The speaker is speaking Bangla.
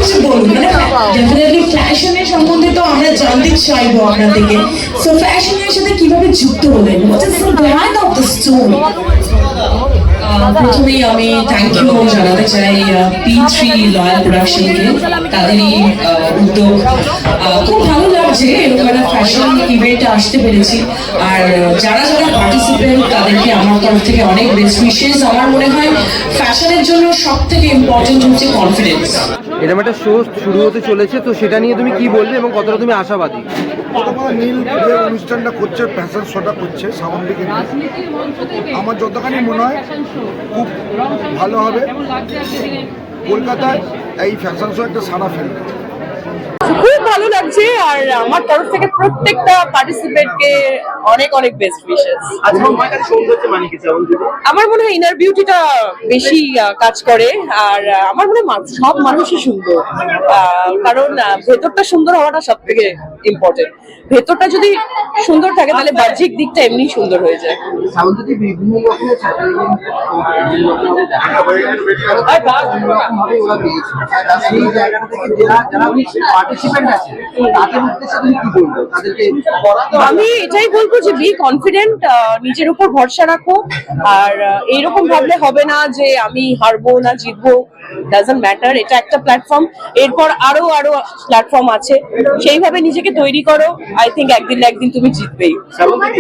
কিছু বলুন, মানে ডেফিনেটলি ফ্যাশনের সম্বন্ধে তো আমরা জানতে চাইবো আপনার থেকে। সো ফ্যাশনের সাথে কিভাবে যুক্ত হলেন? What is the behind of the story? প্রথমেই আমি থ্যাংক ইউ জানাতে চাই P3 লয়াল প্রোডাকশনকে, তাদেরই উদ্যোগ। খুব ভালো লাগছে এরকম একটা ফ্যাশন ইভেন্টে আসতে পেরেছি। আর যারা যারা পার্টিসিপেন্ট তাদেরকে আমার তরফ থেকে অনেক বেস্ট উইশেস। আমার মনে হয় ফ্যাশনের জন্য সব থেকে ইম্পর্টেন্ট হচ্ছে কনফিডেন্স। এরকম একটা শো শুরু হতে চলেছে, তো সেটা নিয়ে তুমি কি বলবে এবং কতটা তুমি আশাবাদী? নীল যে অনুষ্ঠানটা করছে, ফ্যাশন শোটা করছে সামন্দিকে, আমার যতখানি মনে হয় খুব ভালো হবে। কলকাতায় এই ফ্যাশন শো একটা সারা ফেলবে। খুব ভালো লাগছে, আর আমার তরফ থেকে প্রত্যেকটা পার্টিসিপেন্টকে অনেক অনেক বেস্ট উইশেস। আমার মনে হয় ইনার বিউটিটা বেশি কাজ করে, আর আমার মনে হয় সব মানুষই সুন্দর, কারণ ভেতরটা সুন্দর হওয়াটা সব থেকে ইম্পর্টেন্ট। ভেতরটা যদি সুন্দর থাকে তাহলে বাহ্যিক দিকটা এমনি সুন্দর হয়ে যায়। আমি এটাই বলবো যে বি কনফিডেন্ট, নিজের উপর ভরসা রাখো, আর এইরকম ভাবলে হবে না যে আমি হারবো না জিতবো, ডাজন্ট ম্যাটার। এটা একটা প্ল্যাটফর্ম, এরপর আরো আরো প্ল্যাটফর্ম আছে, সেইভাবে নিজেকে তৈরি করো। আই থিঙ্ক একদিন না একদিন তুমি জিতবেই।